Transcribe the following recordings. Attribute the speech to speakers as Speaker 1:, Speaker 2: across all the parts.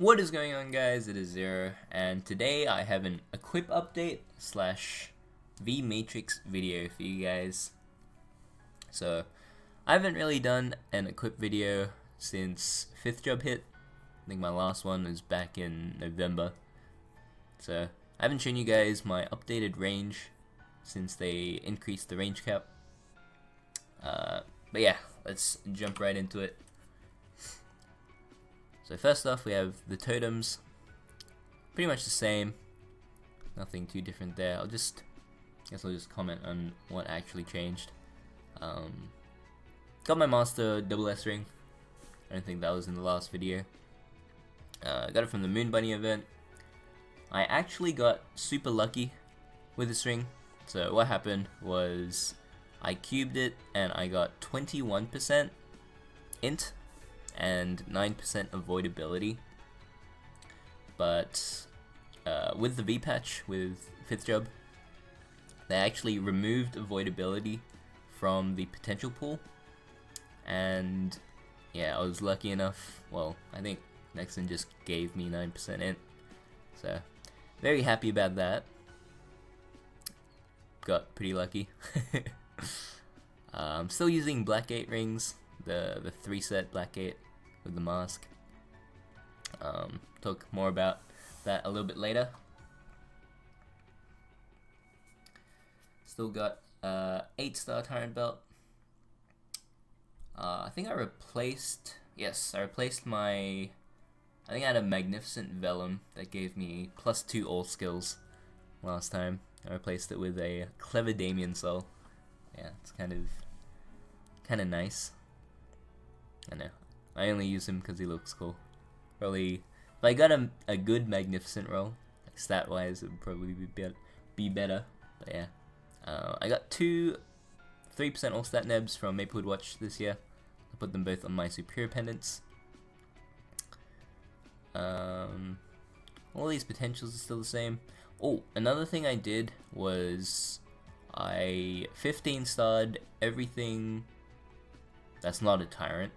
Speaker 1: What is going on, guys? It is Zero, and today I have an equip update slash V Matrix video for you guys. So, I haven't really done an equip video since 5th job hit. I think my last one was back in November. So, I haven't shown you guys my updated range since they increased the range cap. But yeah, let's jump right into it. So first off, we have the Totems, pretty much the same, nothing too different there. I guess I'll just comment on what actually changed. Got my Master double S ring. I don't think that was in the last video. Got it from the Moon Bunny event. I actually got super lucky with this ring. So what happened was I cubed it and I got 21% int and 9% avoidability, but with the V patch with 5th job, they actually removed avoidability from the potential pool, and yeah, I was lucky enough. Well, I think Nexon just gave me 9% int, so very happy about that. Got pretty lucky. I'm still using Black Gate rings, the 3-set Black Gate with the mask. Talk more about that a little bit later. Still got 8-star Tyrant Belt. I think I replaced my, I think I had a Magnificent Vellum that gave me +2 all skills last time. I replaced it with a Clever Damien Soul. Yeah, it's kind of nice. I know. I only use him because he looks cool. Probably, if I got a good Magnificent roll, like stat-wise, it would probably be better. But yeah, I got 3% all-stat nebs from Maplewood Watch this year. I put them both on my Superior pendants. All these potentials are still the same. Oh, another thing I did was I 15-starred everything that's not a Tyrant.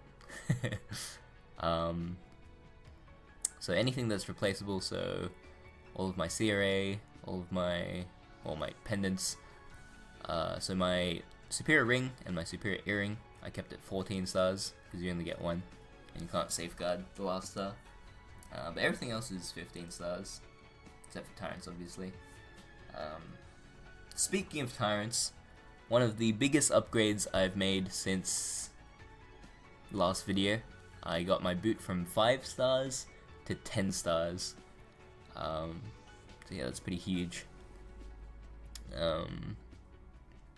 Speaker 1: So anything that's replaceable, so all of my CRA, all my pendants, so my Superior Ring and my Superior Earring, I kept it 14 stars, because you only get one, and you can't safeguard the last star. But everything else is 15 stars, except for Tyrants, obviously. Speaking of Tyrants, one of the biggest upgrades I've made since last video, I got my boot from 5 stars to 10 stars. So yeah, that's pretty huge.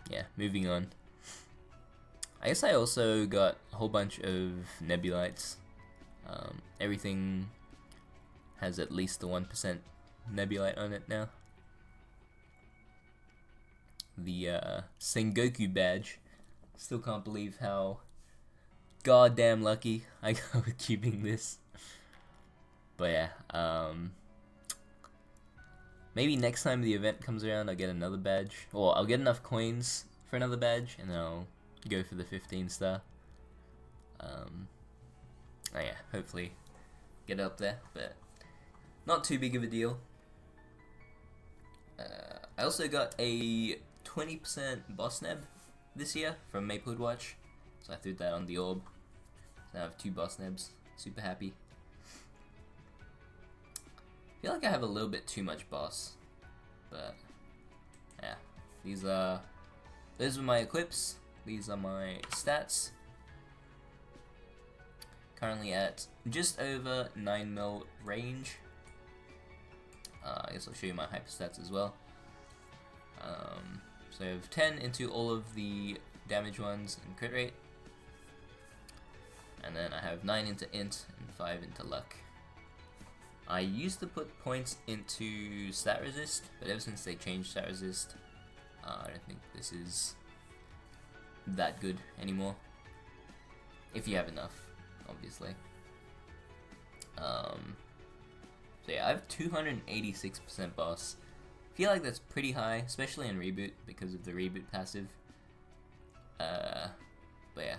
Speaker 1: Yeah, moving on. I guess I also got a whole bunch of Nebulites. Everything has at least the 1% Nebulite on it now. The Sengoku badge. Still can't believe how goddamn lucky I got with cubing this. But yeah, maybe next time the event comes around I'll get another badge, or I'll get enough coins for another badge and then I'll go for the 15-star. Oh yeah, hopefully get up there, but not too big of a deal. I also got a 20% boss neb this year from Maplewood Watch, so I threw that on the orb. So I have 2 boss nebs. Super happy. I feel like I have a little bit too much boss, but yeah, those are my equips. These are my stats. Currently at just over 9 mil range. I guess I'll show you my hyper stats as well. So I have 10 into all of the damage ones and crit rate. And then I have 9 into int and 5 into luck. I used to put points into stat resist, but ever since they changed stat resist, I don't think this is that good anymore. If you have enough, obviously. So yeah, I have 286% boss. I feel like that's pretty high, especially in Reboot because of the Reboot passive. But yeah,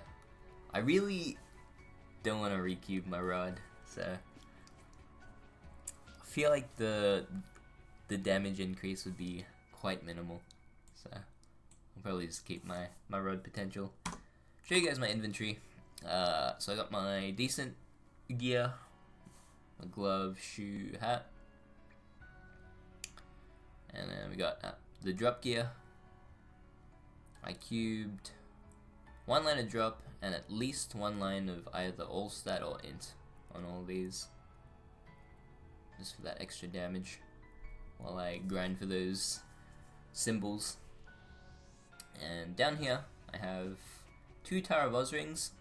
Speaker 1: I really don't want to recube my rod, so feel like the damage increase would be quite minimal, so I'll probably just keep my road potential. Show you guys my inventory. So I got my decent gear, a glove, shoe, hat, and then we got the drop gear. I cubed 1 line of drop and at least 1 line of either all stat or int on all of these, just for that extra damage while I grind for those symbols. And down here I have 2 Tower of Oz rings.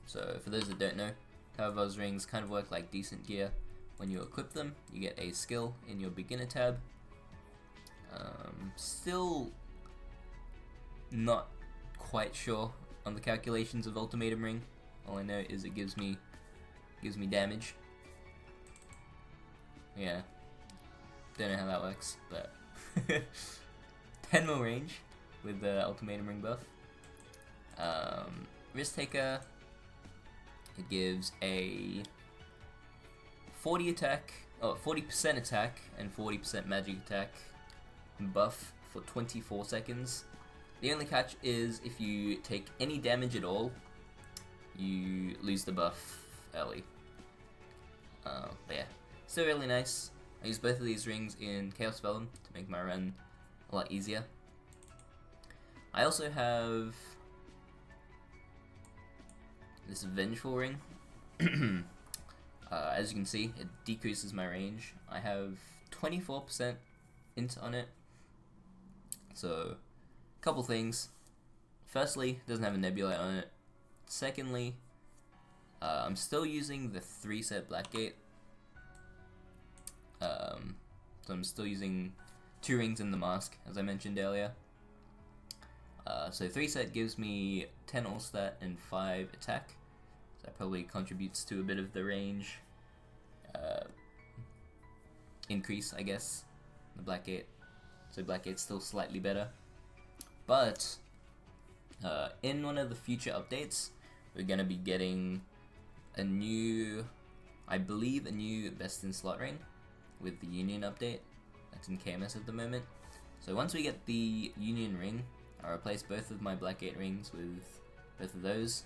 Speaker 1: So for those that don't know, Tower of Oz rings kind of work like decent gear. When you equip them, you get a skill in your beginner tab. Still not quite sure on the calculations of Ultimatum Ring. All I know is it gives me damage. Yeah, don't know how that works, but 10 more range with the Ultimatum Ring buff. Risk Taker, it gives a 40% attack and 40% magic attack buff for 24 seconds. The only catch is if you take any damage at all, you lose the buff early. But yeah, still really nice. I use both of these rings in Chaos Vellum to make my run a lot easier. I also have this Vengeful Ring. As you can see, it decreases my range. I have 24% int on it. So, couple things. Firstly, it doesn't have a nebula on it. Secondly, I'm still using the 3-set Blackgate. So I'm still using 2 rings in the mask, as I mentioned earlier. So 3-set gives me 10 all stat and 5 attack. So that probably contributes to a bit of the range increase, I guess, the Blackgate. So Blackgate's still slightly better. But in one of the future updates, we're going to be getting a new, I believe a new best in slot ring with the Union update. That's in KMS at the moment. So once we get the Union ring, I'll replace both of my Blackgate rings with both of those.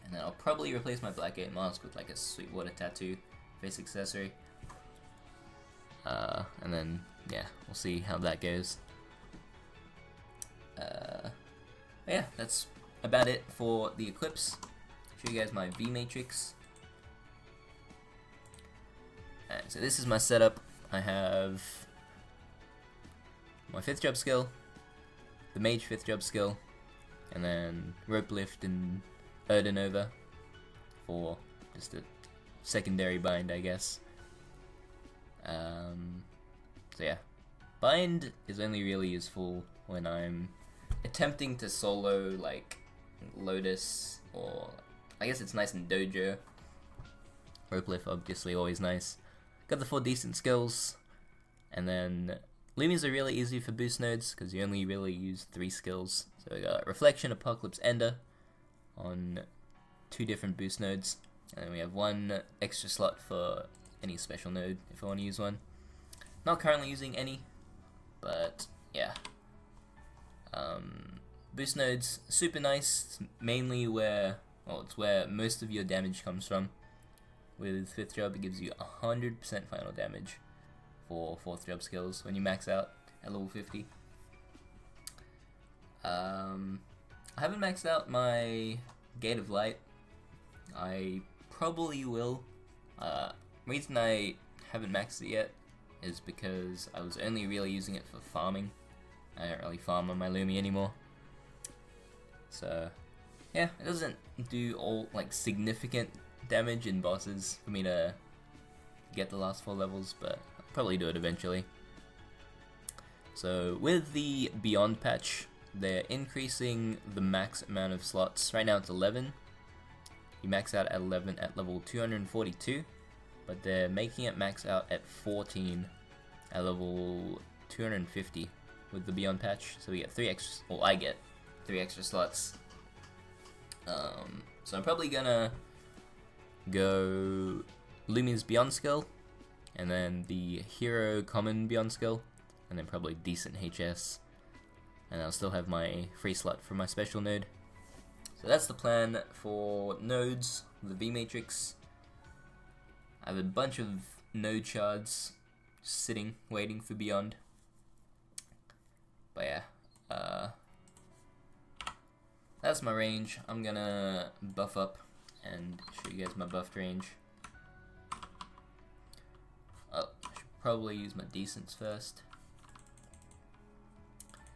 Speaker 1: And then I'll probably replace my Blackgate mask with like a Sweetwater tattoo face accessory. And then, yeah, we'll see how that goes. Yeah, that's about it for the Eclipse. Show you guys my V matrix. Alright, so this is my setup. I have my 5th job skill, the mage 5th job skill, and then rope lift and Erdinova for just a secondary bind, I guess. So yeah, bind is only really useful when I'm attempting to solo like Lotus, or I guess it's nice in Dojo. Rope lift obviously always nice. Got the 4 decent skills, and then Luminous are really easy for boost nodes because you only really use 3 skills. So we got Reflection, Apocalypse, Ender on 2 different boost nodes, and then we have 1 extra slot for any special node if I want to use one. Not currently using any, but yeah. Boost nodes, super nice. It's mainly where, well, it's where most of your damage comes from. With 5th job, it gives you 100% final damage for 4th job skills when you max out at level 50. I haven't maxed out my Gate of Light. I probably will. Reason I haven't maxed it yet is because I was only really using it for farming. I don't really farm on my Lumi anymore. So yeah, it doesn't do all like significant damage in bosses for me to get the last 4 levels, but I'll probably do it eventually. So with the Beyond patch, they're increasing the max amount of slots. Right now it's 11. You max out at 11 at level 242, but they're making it max out at 14 at level 250 with the Beyond patch. So we get 3 extra, well, I get 3 extra slots. So I'm probably gonna go Luminous Beyond skill, and then the Hero Common Beyond skill, and then probably decent HS. And I'll still have my free slot for my special node. So that's the plan for nodes, the V Matrix. I have a bunch of node shards sitting, waiting for Beyond. But yeah, that's my range. I'm gonna buff up and show you guys my buffed range. Oh, I should probably use my decents first.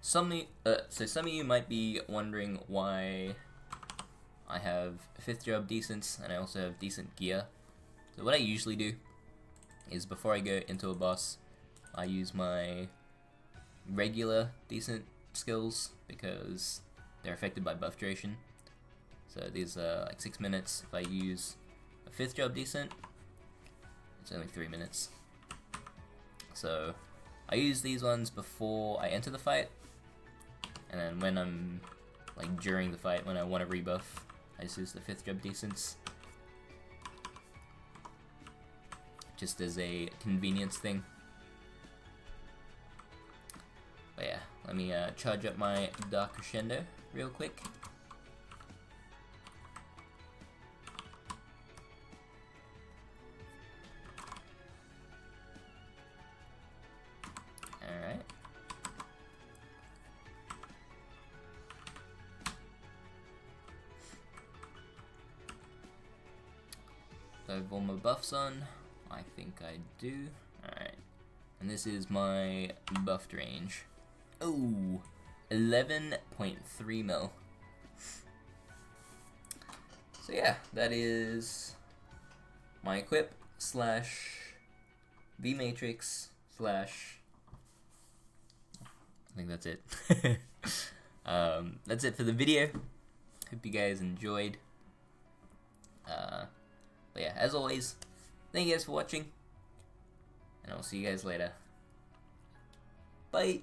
Speaker 1: So some of you might be wondering why I have 5th job decents and I also have decent gear. So what I usually do is before I go into a boss, I use my regular decent skills because they're affected by buff duration. So these are like 6 minutes. If I use a 5th job decent, it's only 3 minutes. So I use these ones before I enter the fight. And then when I'm, like, during the fight, when I want to rebuff, I just use the 5th job decents. Just as a convenience thing. But yeah, let me charge up my Dark Crescendo real quick. Alright. So I have all my buffs on. I think I do. Alright. And this is my buffed range. Oh, 11.3 mil. So yeah, that is my equip slash V Matrix slash. I think that's it. That's it for the video. Hope you guys enjoyed. But yeah, as always, thank you guys for watching, and I'll see you guys later. Bye!